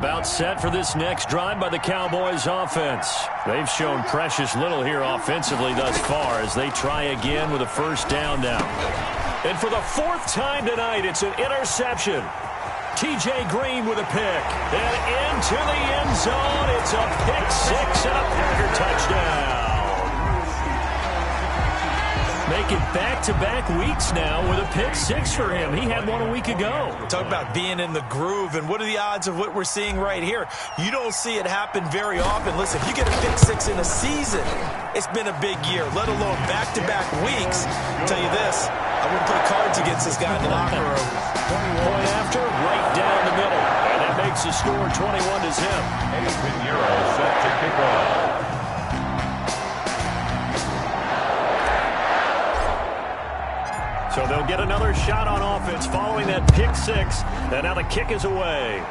About set for this next drive by the Cowboys offense. They've shown precious little here offensively thus far as they try again with a first down now. And for the fourth time tonight, it's an interception. T.J. Green with a pick. And into the end zone. It's a pick six and a Packer touchdown. Making back-to-back weeks now with a pick six for him. He had one a week ago. Talk about being in the groove, and what are the odds of what we're seeing right here? You don't see it happen very often. Listen, if you get a pick six in a season, it's been a big year, let alone back-to-back weeks. I'll tell you this, I wouldn't play cards against this guy in the locker room. Point after, right down the middle. And that makes the score 21-0. Pinheiro set to kick off. So they'll get another shot on offense following that pick six. And now the kick is away.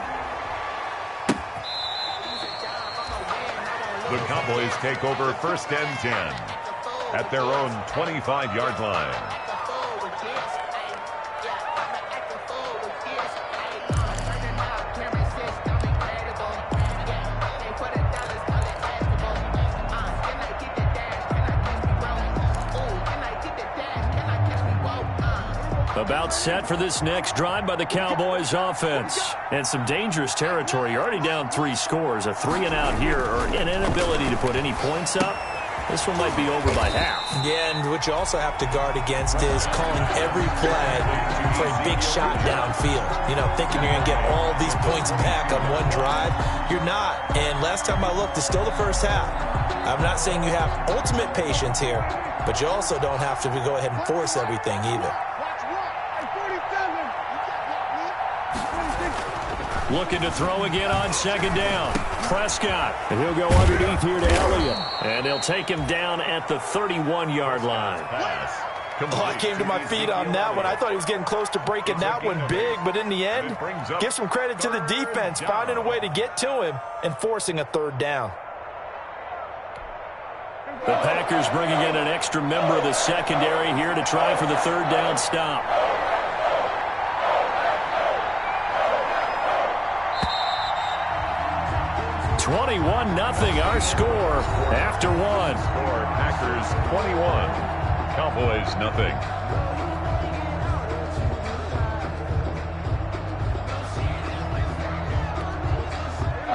The Cowboys take over first and 10 at their own 25-yard line. About set for this next drive by the Cowboys offense. And some dangerous territory. You're already down 3 scores. A 3-and-out here or an inability to put any points up. This one might be over by half. Yeah, and what you also have to guard against is calling every play for a big shot downfield. You know, thinking you're going to get all these points back on one drive. You're not. And last time I looked, it's still the first half. I'm not saying you have ultimate patience here, but you also don't have to go ahead and force everything either. Looking to throw again on second down. Prescott. And he'll go underneath here to Elliott. And they'll take him down at the 31-yard line. Oh, I came to my feet on that one. I thought he was getting close to breaking that one big, but in the end, give some credit to the defense, finding a way to get to him and forcing a third down. The Packers bringing in an extra member of the secondary here to try for the third down stop. Our score after one. Score Packers 21, Cowboys nothing.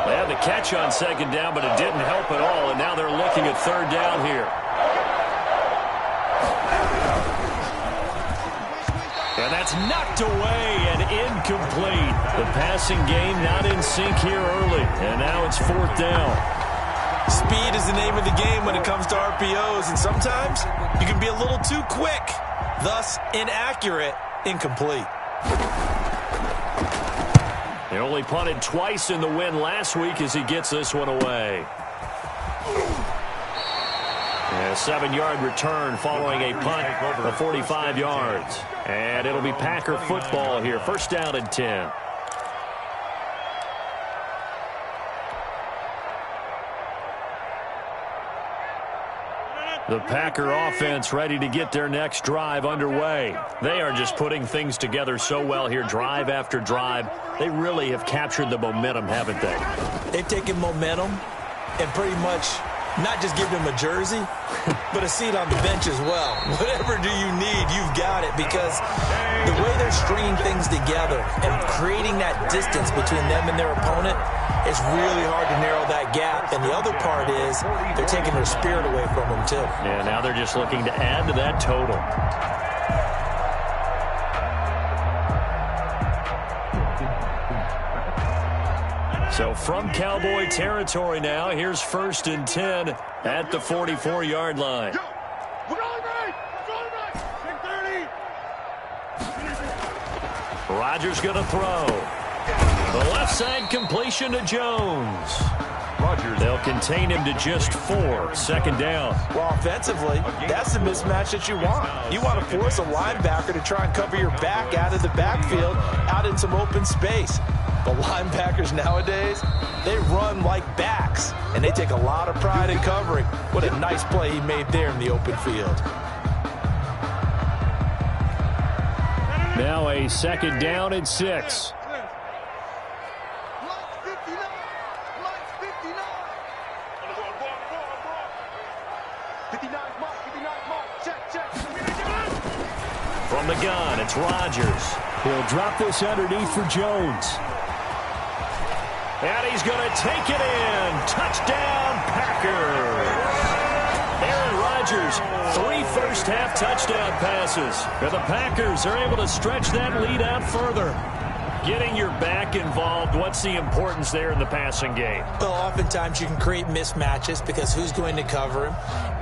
They had the catch on second down, but it didn't help at all, and now they're looking at third down here. And that's knocked away and incomplete. The passing game not in sync here early, and now it's fourth down. Speed is the name of the game when it comes to RPOs, and sometimes you can be a little too quick, thus inaccurate, incomplete. He only punted twice in the win last week as he gets this one away. And a 7-yard return following a punt of 45 yards. And it'll be Packer football here. First down and 10. The Packer offense ready to get their next drive underway. They are just putting things together so well here, drive after drive. They really have captured the momentum, haven't they? They've taken momentum and pretty much not just given them a jersey, but a seat on the bench as well. Whatever do you need, you've got it, because the way they're stringing things together and creating that distance between them and their opponent, it's really hard to narrow that gap. And the other part is they're taking their spirit away from them, too. Yeah, now they're just looking to add to that total. So from Cowboy territory now, here's first and 10 at the 44-yard line. Rodgers going to throw. The left side completion to Jones. Rodgers. They'll contain him to just 4. Second down. Well, offensively, that's the mismatch that you want. You want to force a linebacker to try and cover your back out of the backfield, out in some open space. The linebackers nowadays, they run like backs, and they take a lot of pride in covering. What a nice play he made there in the open field. Now a second down and 6. From the gun, it's Rodgers. He'll drop this underneath for Jones. And he's going to take it in. Touchdown, Packers. Aaron Rodgers, 3 first-half touchdown passes. And the Packers are able to stretch that lead out further. Getting your back involved, what's the importance there in the passing game? Well, oftentimes you can create mismatches because who's going to cover him?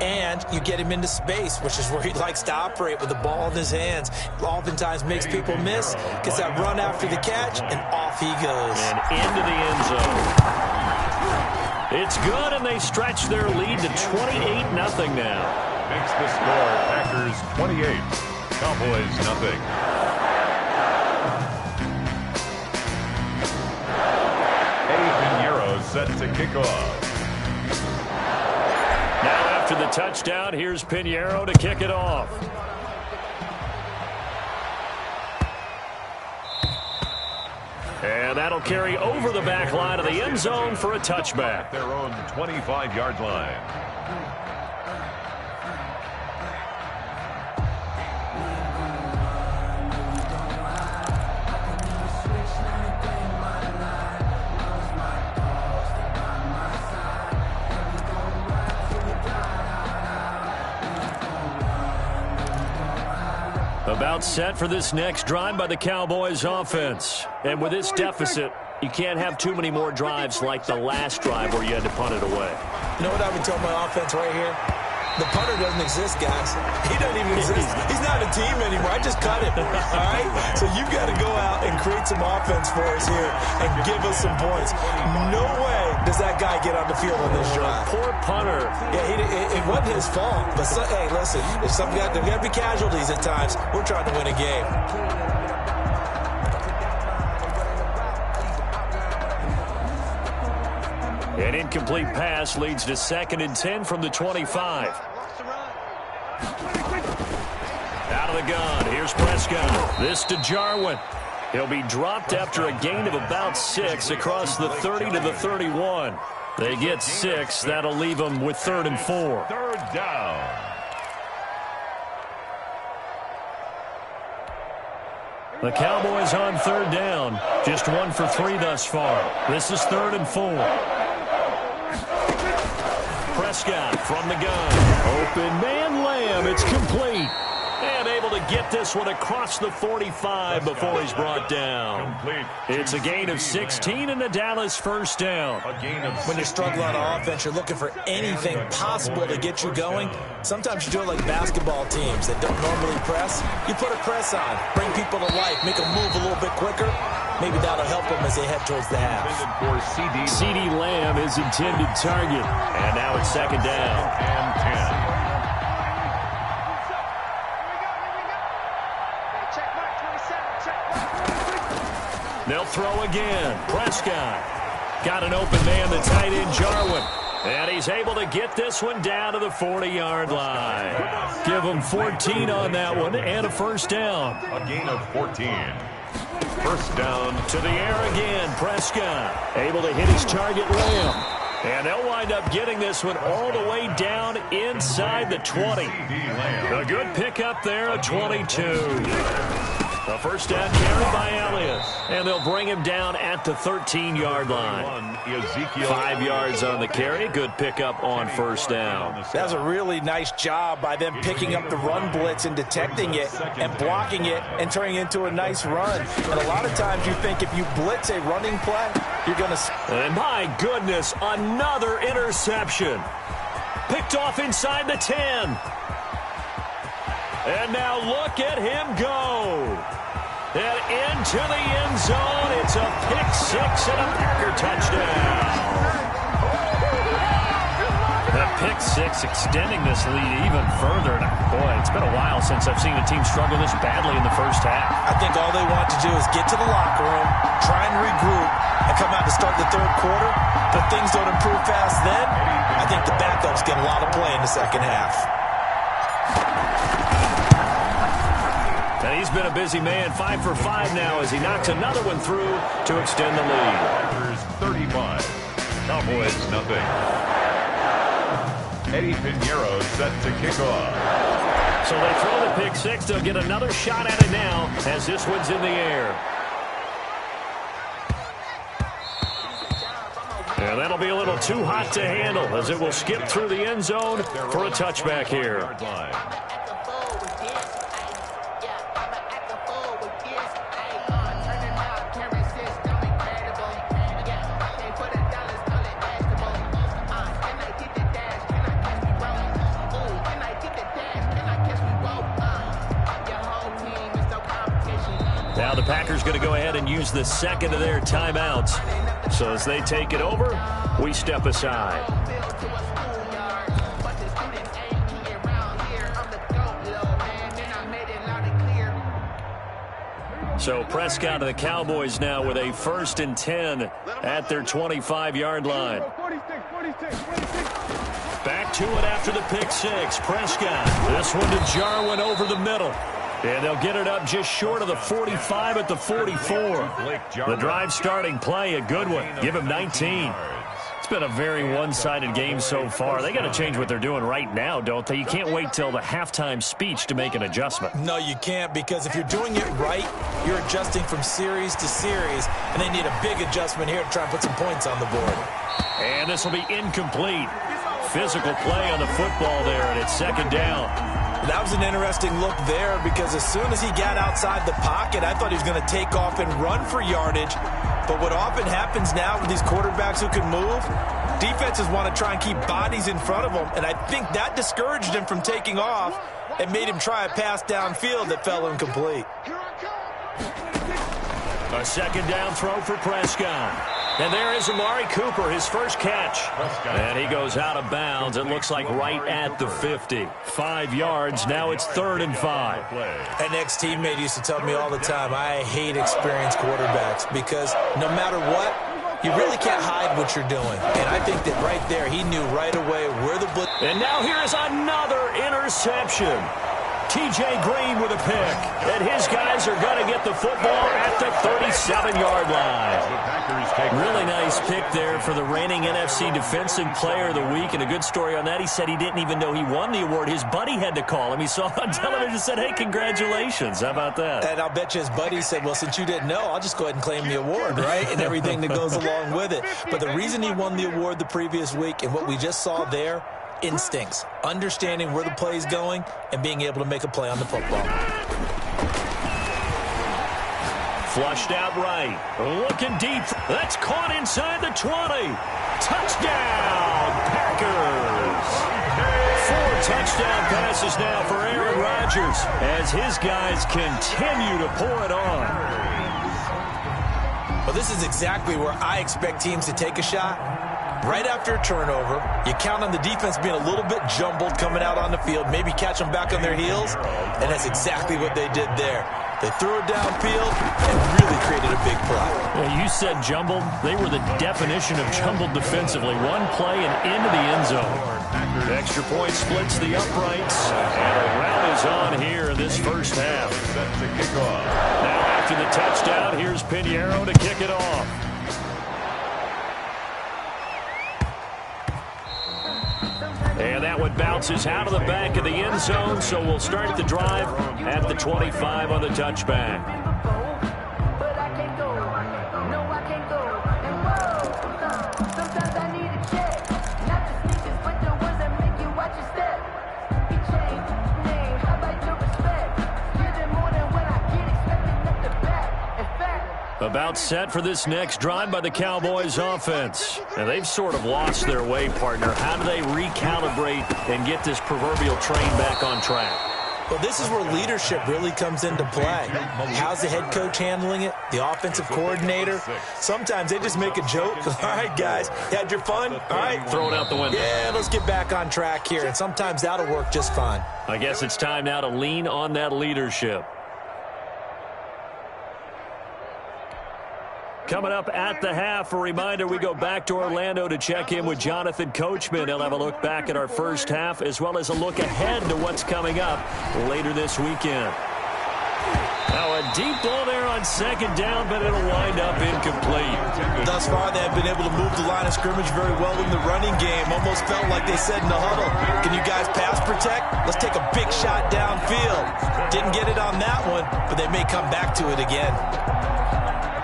And you get him into space, which is where he likes to operate with the ball in his hands. Oftentimes makes people miss, gets that run after the catch, and off he goes. And into the end zone. It's good, and they stretch their lead to 28-0 now. Makes the score Packers 28, Cowboys nothing. Set to kick off. Now after the touchdown, here's Pinheiro to kick it off. And that'll carry over the back line of the end zone for a touchback. Their own 25-yard line. About set for this next drive by the Cowboys offense. And with this deficit, you can't have too many more drives like the last drive where you had to punt it away. You know what I would tell my offense right here? The punter doesn't exist, guys. He doesn't even exist. He's not a team anymore. I just cut him. All right? So you've got to go out and create some offense for us here and give us some points. No way does that guy get on the field on this drive. Poor punter. Yeah, it wasn't his fault. But, hey, listen, there's got to be casualties at times. We're trying to win a game. An incomplete pass leads to 2nd and 10 from the 25. Out of the gun, here's Prescott. This to Jarwin. He'll be dropped after a gain of about 6 across the 30 to the 31. They get 6. That'll leave them with 3rd and 4. Third down. The Cowboys on 3rd down. Just 1 for 3 thus far. This is 3rd and 4. Prescott from the gun. Open man Lamb. It's complete. And able to get this one across the 45 before he's brought down. It's a gain of 16 and a Dallas first down. When you're struggling on offense, you're looking for anything possible to get you going. Sometimes you do it like basketball teams that don't normally press. You put a press on, bring people to life, make them move a little bit quicker. Maybe that'll help them as they head towards the half. CeeDee Lamb is intended target. And now it's 2nd down. And 10. They'll throw again. Prescott got an open man, the tight end Jarwin. And he's able to get this one down to the 40-yard line. Give him 14 on that one and a first down. A gain of 14. First down. To the air again, Prescott. Able to hit his target, Lamb. And they'll wind up getting this one all the way down inside the 20. A good pickup there, a 22. A first down carry by Elliott. And they'll bring him down at the 13-yard line. 5 yards on the carry. Good pickup on first down. That was a really nice job by them picking up the run blitz and detecting it and blocking it and turning it into a nice run. And a lot of times you think if you blitz a running play, you're going to... And my goodness, another interception. Picked off inside the 10. And now look at him go. And into the end zone. It's a pick-6 and a Packer touchdown. The pick-6 extending this lead even further. And boy, it's been a while since I've seen a team struggle this badly in the first half. I think all they want to do is get to the locker room, try and regroup, and come out to start the third quarter. But things don't improve fast then. I think the backups get a lot of play in the second half. And he's been a busy man, 5 for 5 now as he knocks another one through to extend the lead. Packers 35, Cowboys nothing. Eddie Pinheiro set to kick off. So they throw the pick six. They'll get another shot at it now as this one's in the air. And that'll be a little too hot to handle as it will skip through the end zone for a touchback here. Now the Packers going to go ahead and use the second of their timeouts. So as they take it over, we step aside. So Prescott of the Cowboys now with a 1st and 10 at their 25-yard line. Back to it after the pick six. Prescott. This one to Jarwin over the middle. And they'll get it up just short of the 45 at the 44. The drive starting play, a good one. Give him 19. It's been a very one-sided game so far. They got to change what they're doing right now, don't they? You can't wait till the halftime speech to make an adjustment. No, you can't, because if you're doing it right, you're adjusting from series to series, and they need a big adjustment here to try and put some points on the board. And this will be incomplete. Physical play on the football there, and it's 2nd down. That was an interesting look there, because as soon as he got outside the pocket, I thought he was going to take off and run for yardage. But what often happens now with these quarterbacks who can move, defenses want to try and keep bodies in front of them, and I think that discouraged him from taking off and made him try a pass downfield that fell incomplete. A 2nd down throw for Prescott. And there is Amari Cooper, his first catch. And he goes out of bounds. It looks like right at the 50. 5 yards. Now it's 3rd and 5. An ex-teammate used to tell me all the time, I hate experienced quarterbacks, because no matter what, you really can't hide what you're doing. And I think that right there, he knew right away where the blitz. And now here's another interception. T.J. Green with a pick. And his guys are going to get the football at the 37-yard line. Really nice pick there for the reigning NFC Defensive Player of the Week. And a good story on that, he said he didn't even know he won the award. His buddy had to call him. He saw on television and said, hey, congratulations. How about that? And I'll bet you his buddy said, well, since you didn't know, I'll just go ahead and claim the award, right? And everything that goes along with it. But the reason he won the award the previous week and what we just saw there, instincts, understanding where the play is going, and being able to make a play on the football. Flushed out right. Looking deep. That's caught inside the 20. Touchdown, Packers. 4 touchdown passes now for Aaron Rodgers as his guys continue to pour it on. Well, this is exactly where I expect teams to take a shot. Right after a turnover, you count on the defense being a little bit jumbled coming out on the field, maybe catch them back on their heels, and that's exactly what they did there. They threw it downfield and really created a big play. Well, you said jumbled. They were the definition of jumbled defensively. One play and into the end zone. The extra point splits the uprights, and a rout is on here in this first half. Set to kick off. Now after the touchdown, here's Pinheiro to kick it off. And that one bounces out of the back of the end zone, so we'll start the drive at the 25 on the touchback. About set for this next drive by the Cowboys offense. And they've sort of lost their way, partner. How do they recalibrate and get this proverbial train back on track? Well, this is where leadership really comes into play. How's the head coach handling it? The offensive coordinator? Sometimes they just make a joke. All right, guys, you had your fun? All right. Throw it out the window. Yeah, let's get back on track here. And sometimes that'll work just fine. I guess it's time now to lean on that leadership. Coming up at the half, a reminder, we go back to Orlando to check in with Jonathan Coachman. He'll have a look back at our first half as well as a look ahead to what's coming up later this weekend. Now a deep ball there on second down, but it'll wind up incomplete. Thus far, they have been able to move the line of scrimmage very well in the running game. Almost felt like they said in the huddle, can you guys pass protect? Let's take a big shot downfield. Didn't get it on that one, but they may come back to it again.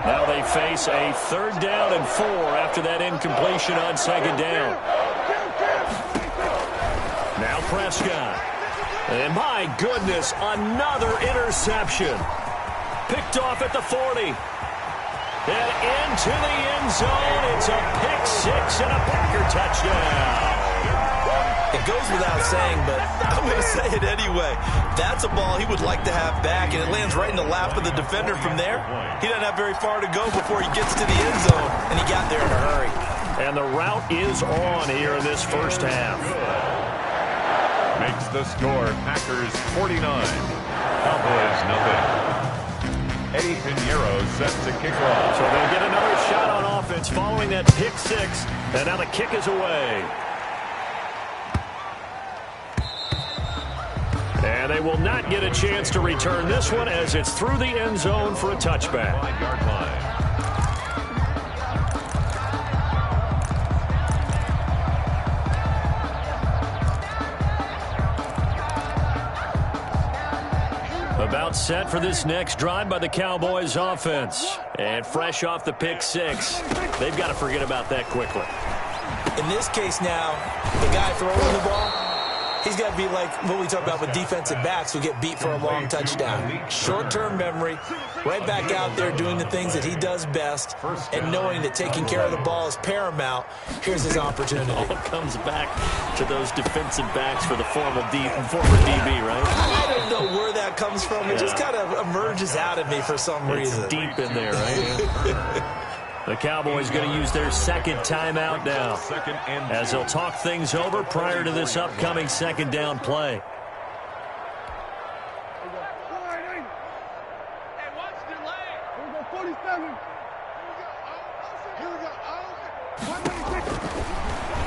Now they face a 3rd down and 4 after that incompletion on second down. Now Prescott. And my goodness, another interception. Picked off at the 40. And into the end zone. It's a pick 6 and a Packer touchdown. It goes without saying, but I'm going to say it anyway. That's a ball he would like to have back, and it lands right in the lap of the defender from there. He doesn't have very far to go before he gets to the end zone, and he got there in a hurry. And the route is on here in this first half. Makes the score Packers 49, Cowboys nothing. Eddie Pinheiro set to kick off. So they'll get another shot on offense following that pick 6, and now the kick is away. And they will not get a chance to return this one as it's through the end zone for a touchback. 5-yard line. About set for this next drive by the Cowboys offense. And fresh off the pick 6, they've got to forget about that quickly. In this case now, the guy throwing the ball, he's got to be like what we talk about with defensive backs who get beat for a long touchdown. Short-term memory, right back out there doing the things that he does best, and knowing that taking care of the ball is paramount. Here's his opportunity. All comes back to those defensive backs for the former DB, right? I don't know where that comes from. It just kind of emerges out of me for some reason. It's deep in there, right? The Cowboys going to use their second timeout now as they'll talk things over prior to this upcoming second down play.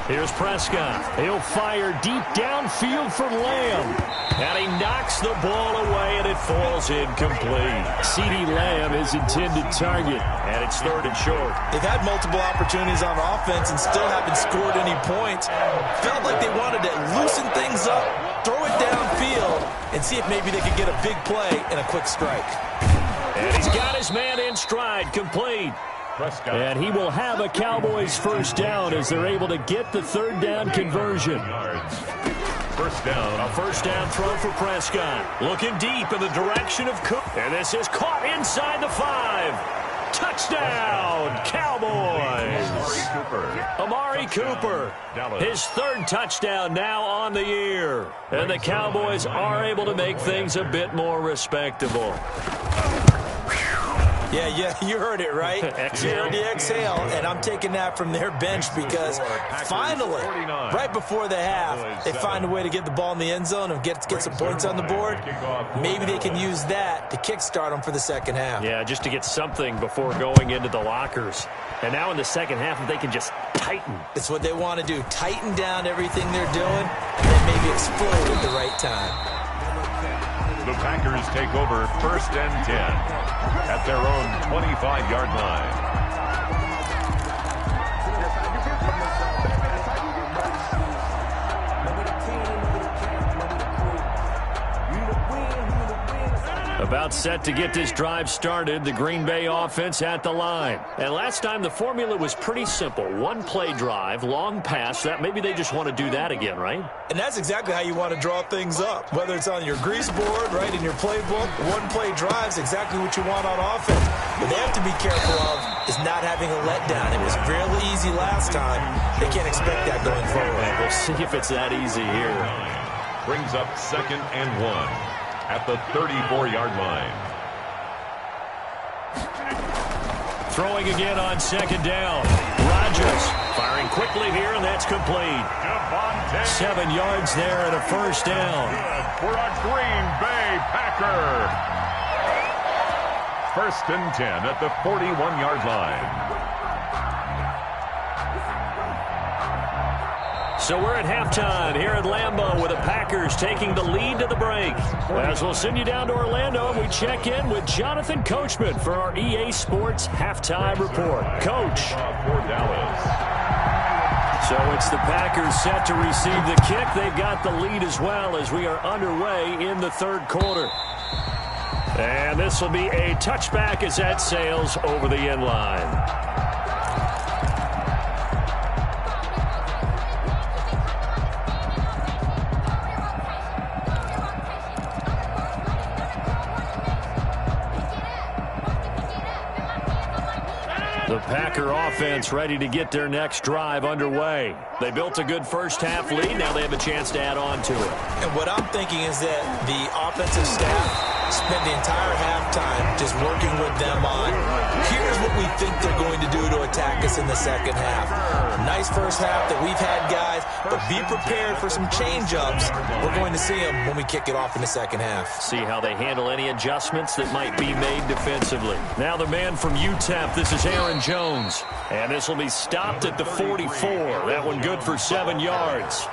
Here's Prescott. He'll fire deep downfield for Lamb. And he knocks the ball away, and it falls incomplete. CeeDee Lamb is intended target, and it's 3rd and short. They've had multiple opportunities on offense and still haven't scored any points. Felt like they wanted to loosen things up, throw it downfield, and see if maybe they could get a big play and a quick strike. And he's got his man in stride, complete. And he will have a Cowboys first down as they're able to get the 3rd down conversion. First down. A first down throw for Prescott. Looking deep in the direction of Cook. And this is caught inside the 5. Touchdown, Cowboys. Amari Cooper. His 3rd touchdown now on the year. And the Cowboys are able to make things a bit more respectable. Yeah, you heard it, right? You heard the exhale, and I'm taking that from their bench because finally, right before the half, they find a way to get the ball in the end zone and get some points on the board. Maybe they can use that to kickstart them for the second half. Yeah, just to get something before going into the lockers. And now in the second half, if they can just tighten. It's what they want to do, tighten down everything they're doing, and then maybe explode at the right time. The Packers take over 1st and 10 at their own 25-yard line. About set to get this drive started, the Green Bay offense at the line. And last time the formula was pretty simple. One play drive, long pass. That maybe they just want to do that again, right? And that's exactly how you want to draw things up. Whether it's on your grease board, right, in your playbook, one play drive is exactly what you want on offense. What they have to be careful of is not having a letdown. It was fairly easy last time. They can't expect that going forward. We'll see if it's that easy here. Brings up 2nd and 1. At the 34-yard line. Throwing again on second down. Rodgers firing quickly here, and that's complete. 7 yards there and a first down. For a Green Bay Packer. 1st and 10 at the 41-yard line. So we're at halftime here at Lambeau with the Packers taking the lead to the break. As we'll send you down to Orlando and we check in with Jonathan Coachman for our EA Sports Halftime Report. Coach. For Dallas. So it's the Packers set to receive the kick. They've got the lead as well as we are underway in the third quarter. And this will be a touchback as that sails over the end line. The Packer offense ready to get their next drive underway. They built a good first-half lead. Now they have a chance to add on to it. And what I'm thinking is that the offensive staff spent the entire halftime just working with them on, here's what we think they're going to do to attack us in the second half. Nice first half that we've had, guys, but be prepared for some change-ups. We're going to see them when we kick it off in the second half. See how they handle any adjustments that might be made defensively. Now the man from UTEP, this is Aaron Jones. And this will be stopped at the 44. That one good for 7 yards.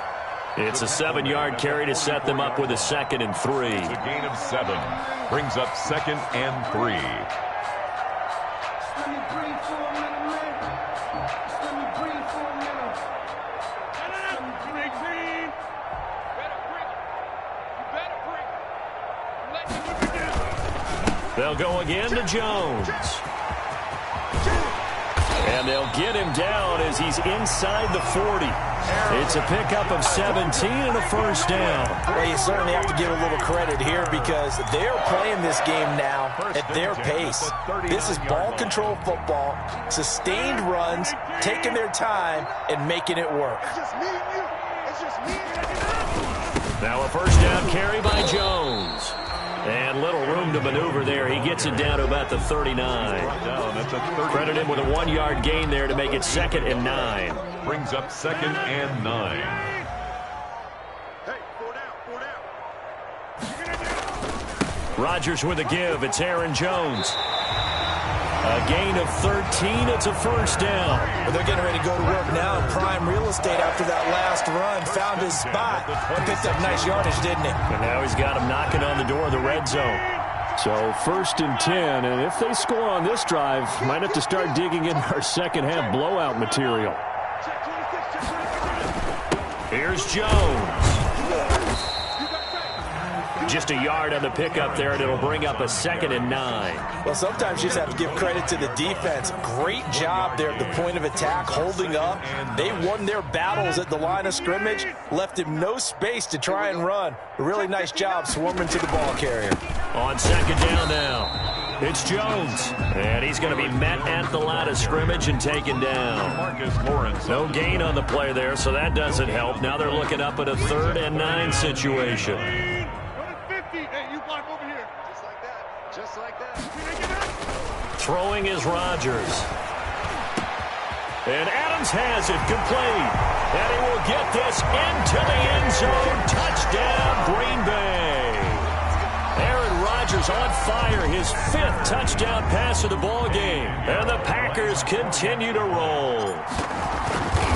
It's a 7-yard carry to set them up with a 2nd and 3. It's a gain of 7. Brings up 2nd and 3. They'll go again to Jones. And they'll get him down as he's inside the 40. It's a pickup of 17 and a first down. Well, you certainly have to give a little credit here because they're playing this game now at their pace. This is ball control football, sustained runs, taking their time, and making it work. Now a first down carry by Jones. And little room to maneuver there. He gets it down to about the 39. Credit him with a 1-yard gain there to make it 2nd and 9. Brings up 2nd and 9. Rodgers with a give. It's Aaron Jones. A gain of 13. It's a first down. Well, they're getting ready to go to work now in prime real estate after that last run. Found his spot and picked up nice yardage, didn't he? And now he's got him knocking on the door of the red zone. So 1st and 10, and if they score on this drive, might have to start digging in our second-half blowout material. Here's Jones. Just a yard on the pickup there, and it'll bring up a 2nd and 9. Well, sometimes you just have to give credit to the defense. Great job there at the point of attack, holding up. They won their battles at the line of scrimmage, left him no space to try and run. A really nice job swarming to the ball carrier. On 2nd down now, it's Jones. And he's going to be met at the line of scrimmage and taken down. No gain on the play there, so that doesn't help. Now they're looking up at a 3rd and 9 situation. Throwing is Rodgers. And Adams has it complete. And he will get this into the end zone. Touchdown, Green Bay. Aaron Rodgers on fire. His 5th touchdown pass of the ball game. And the Packers continue to roll.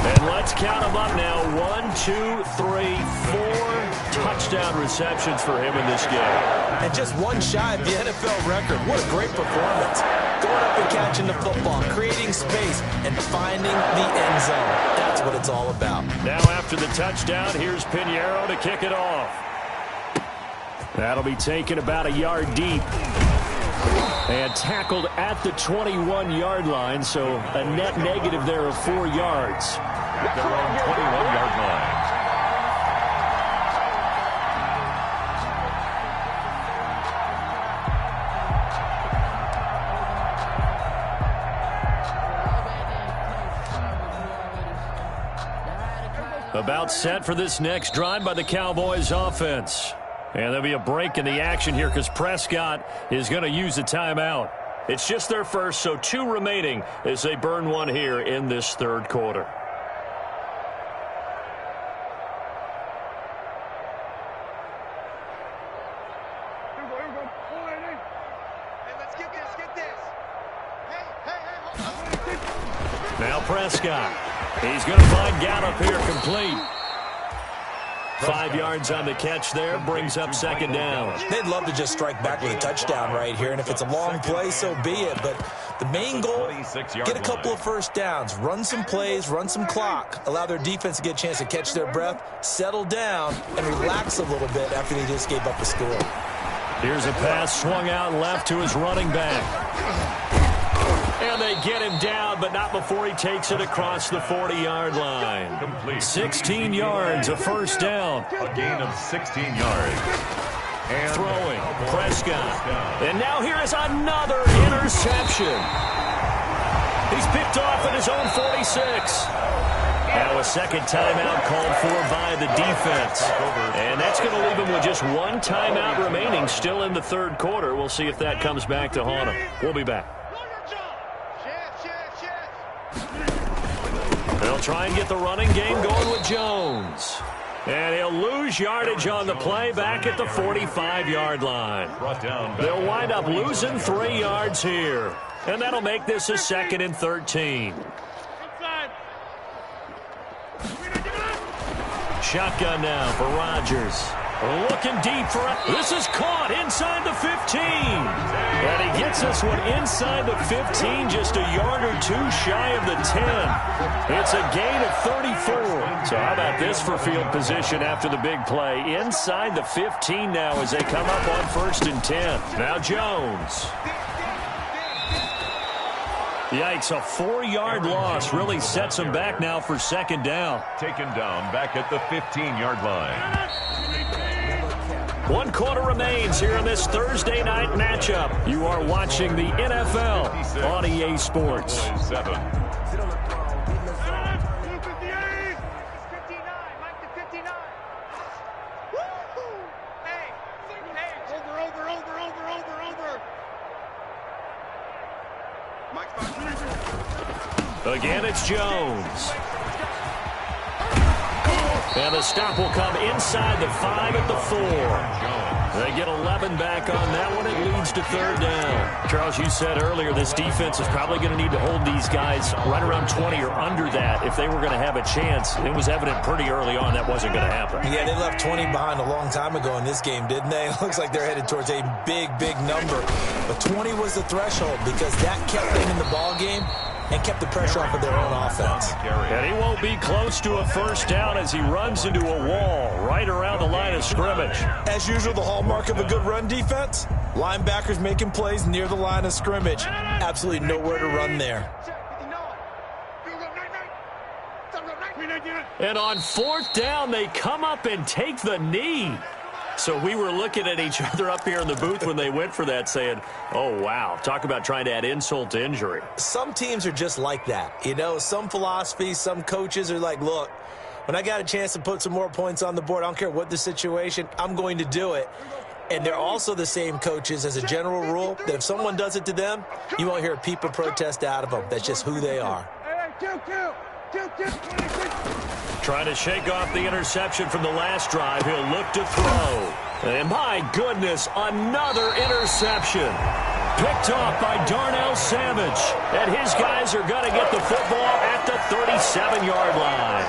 And let's count them up now. 1, 2, 3, 4 touchdown receptions for him in this game. And just one shy of the NFL record. What a great performance. Going up and catching the football, creating space, and finding the end zone. That's what it's all about. Now after the touchdown, here's Pinheiro to kick it off. That'll be taken about a yard deep. And tackled at the 21-yard line, so a net negative there of 4 yards. At their own 21-yard line. About set for this next drive by the Cowboys offense. And there'll be a break in the action here because Prescott is going to use a timeout. It's just their first, so 2 remaining as they burn one here in this third quarter. Now Prescott. He's going to find Gallup here complete. 5 yards on the catch there, brings up second down. They'd love to just strike back with a touchdown right here, and if it's a long play, so be it. But the main goal, get a couple of first downs, run some plays, run some clock, allow their defense to get a chance to catch their breath, settle down, and relax a little bit after they just gave up a score. Here's a pass swung out left to his running back. And they get him down, but not before he takes it across the 40-yard line. 16 yards, a first down. A gain of 16 yards. And throwing, Prescott. And now here is another interception. He's picked off at his own 46. Now a second timeout called for by the defense. And that's going to leave him with just one timeout remaining still in the third quarter. We'll see if that comes back to haunt him. We'll be back. They'll try and get the running game going with Jones. And he'll lose yardage on the play back at the 45-yard line. They'll wind up losing 3 yards here. And that'll make this a 2nd and 13. Shotgun now for Rodgers. Looking deep for it. This is caught inside the 15. And he gets this one inside the 15, just a yard or two shy of the 10. It's a gain of 34. So how about this for field position after the big play? Inside the 15 now as they come up on 1st and 10. Now Jones. Yikes, a 4-yard loss really sets him back now for 2nd down. Taken down back at the 15-yard line. 1 quarter remains here in this Thursday night matchup. You are watching the NFL on EA Sports. 7. Again, it's Jones. And the stop will come inside the 5 at the 4. They get 11 back on that one. It leads to 3rd down. Charles, you said earlier this defense is probably going to need to hold these guys right around 20 or under that if they were going to have a chance. It was evident pretty early on that wasn't going to happen. Yeah, they left 20 behind a long time ago in this game, didn't they? It looks like they're headed towards a big, big number. But 20 was the threshold because that kept them in the ball game and kept the pressure off of their own offense. And he won't be close to a 1st down as he runs into a wall right around the line of scrimmage. As usual, the hallmark of a good run defense, linebackers making plays near the line of scrimmage. Absolutely nowhere to run there. And on 4th down, they come up and take the knee. So we were looking at each other up here in the booth when they went for that saying, oh, wow, talk about trying to add insult to injury. Some teams are just like that. You know, some philosophies, some coaches are like, look, when I got a chance to put some more points on the board, I don't care what the situation, I'm going to do it. And they're also the same coaches as a general rule that if someone does it to them, you won't hear people protest out of them. That's just who they are. Trying to shake off the interception from the last drive. He'll look to throw. And my goodness, another interception. Picked off by Darnell Savage. And his guys are going to get the football at the 37-yard line.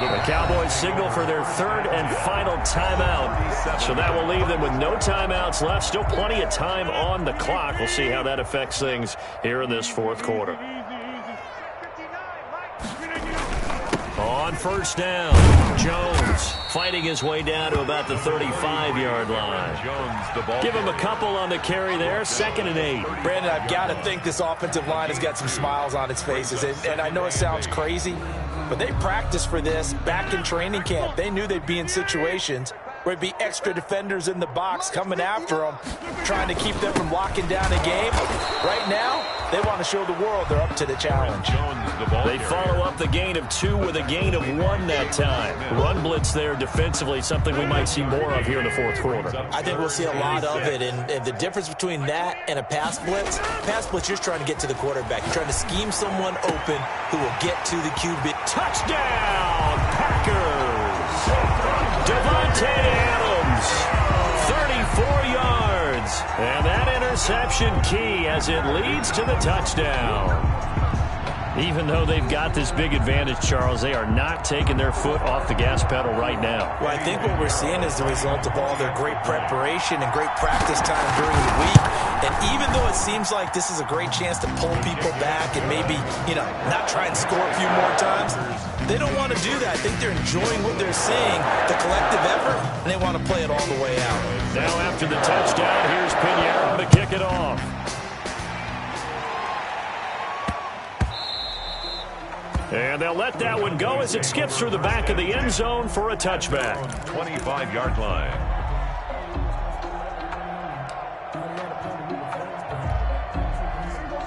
The Cowboys signal for their 3rd and final timeout. So that will leave them with no timeouts left. Still plenty of time on the clock. We'll see how that affects things here in this 4th quarter. On 1st down, Jones fighting his way down to about the 35-yard line. Give him a couple on the carry there, 2nd and 8. Brandon, I've got to think this offensive line has got some smiles on its faces. And I know it sounds crazy, but they practiced for this back in training camp. They knew they'd be in situations where it'd be extra defenders in the box coming after them, trying to keep them from locking down a game. Right now, they want to show the world they're up to the challenge. They follow up the gain of 2 with a gain of 1 that time. Run blitz there defensively, something we might see more of here in the 4th quarter. I think we'll see a lot of it, and the difference between that and a pass blitz, you're just trying to get to the quarterback. You're trying to scheme someone open who will get to the QB. Touchdown, Packers! Devontae Adams, 34 yards. And that interception key as it leads to the touchdown. Even though they've got this big advantage, Charles, they are not taking their foot off the gas pedal right now. Well, I think what we're seeing is the result of all their great preparation and great practice time during the week. And even though it seems like this is a great chance to pull people back and maybe, not try and score a few more times, they don't want to do that. I think they're enjoying what they're seeing, the collective effort, and they want to play it all the way out. Now after the touchdown, here's Pinheiro to kick it off. And they'll let that one go as it skips through the back of the end zone for a touchback. 25-yard line.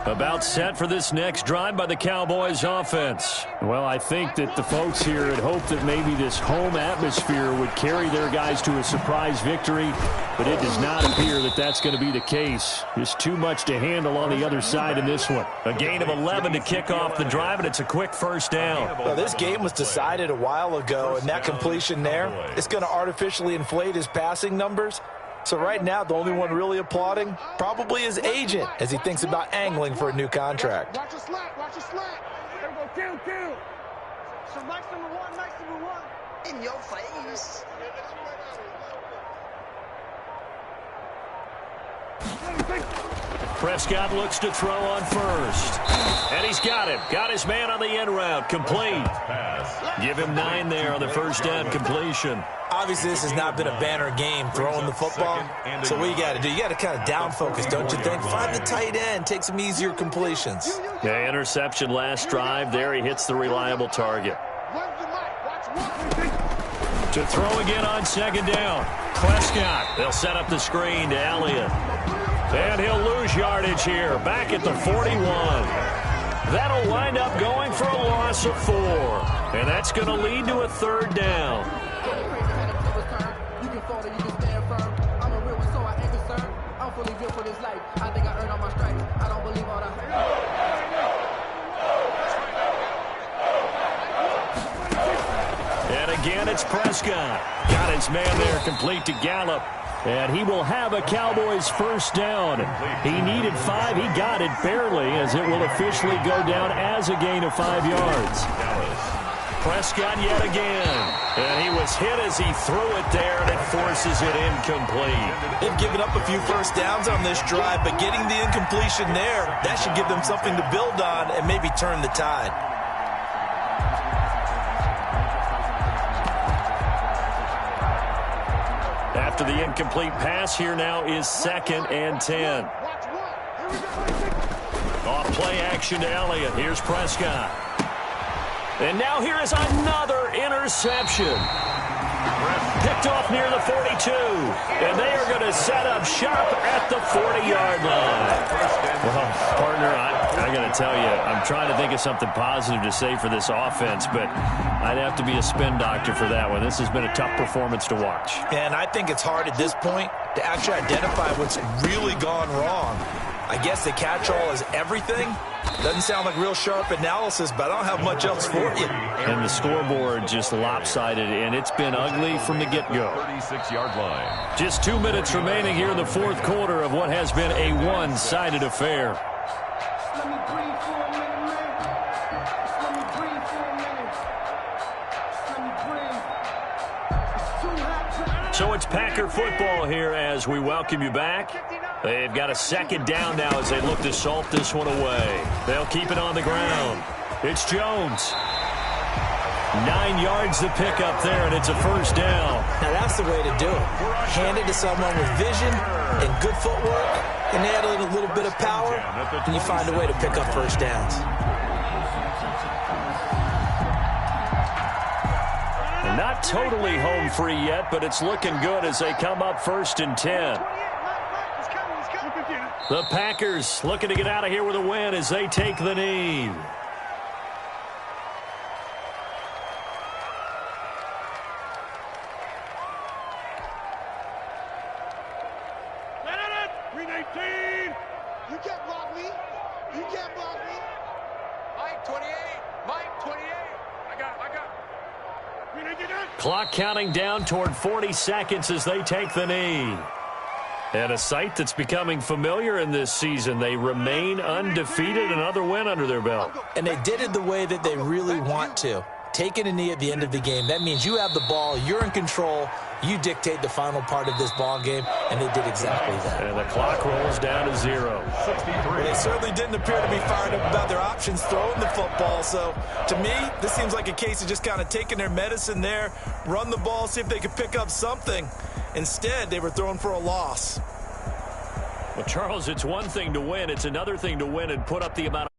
About set for this next drive by the Cowboys offense. Well, I think that the folks here had hoped that maybe this home atmosphere would carry their guys to a surprise victory, but it does not appear that that's going to be the case. Just too much to handle on the other side in this one. A gain of 11 to kick off the drive, and it's a quick first down. Well, this game was decided a while ago, and that completion there, it's going to artificially inflate his passing numbers. So right now, the only one really applauding probably his agent as he thinks about angling for a new contract. Watch your slant, watch your slant. There we go, kill. So nice number one. In your face. Prescott looks to throw on first. And he's got him. Got his man on the end route. Complete. Give him 9 there on the first down completion. Obviously, this has not been a banner game throwing the football. So what you got to do, you got to kind of down focus, don't you think? Find the tight end, take some easier completions. Yeah, interception last drive. There he hits the reliable target. To throw again on second down. Prescott. They'll set up the screen to Elliott. And he'll lose yardage here. Back at the 41. That'll wind up going for a loss of 4. And that's going to lead to a third down. And again, it's Prescott. Got his man there, complete to Gallup. And he will have a Cowboys first down. He needed 5. He got it barely, as it will officially go down as a gain of 5 yards. Prescott yet again. And he was hit as he threw it there, and it forces it incomplete. They've given up a few first downs on this drive, but getting the incompletion there, that should give them something to build on and maybe turn the tide. After the incomplete pass, here now is 2nd and 10. Off play action to Elliott. Here's Prescott. And now here is another interception. Picked off near the 42. And they are going to set up shop at the 40-yard line. Well, partner, I got to tell you, I'm trying to think of something positive to say for this offense, but I'd have to be a spin doctor for that one. This has been a tough performance to watch. And I think it's hard at this point to actually identify what's really gone wrong. I guess the catch-all is everything. Doesn't sound like real sharp analysis, but I don't have much else for you. And the scoreboard just lopsided, and it's been ugly from the get-go. 36-yard line. Just 2 minutes remaining here in the fourth quarter of what has been a one-sided affair. So it's Packer football here as we welcome you back. They've got a second down now as they look to salt this one away. They'll keep it on the ground. It's Jones. 9 yards to pick up there, and it's a first down. Now that's the way to do it. Hand it to someone with vision and good footwork, and add in a little bit of power, and you find a way to pick up first downs. Not totally home free yet, but it's looking good as they come up 1st and 10. The Packers looking to get out of here with a win as they take the knee. You can't block me. You can't block me. Mike 28. Mike 28. I got it. Clock counting down toward 40 seconds as they take the knee. And a sight that's becoming familiar in this season. They remain undefeated, another win under their belt. And they did it the way that they really want to. Taking a knee at the end of the game. That means you have the ball, you're in control, you dictate the final part of this ball game, and they did exactly that. And the clock rolls down to 0. Well, they certainly didn't appear to be fired up about their options throwing the football. So, to me, this seems like a case of just kind of taking their medicine there, run the ball, see if they could pick up something. Instead, they were throwing for a loss. Well, Charles, it's one thing to win. It's another thing to win and put up the amount of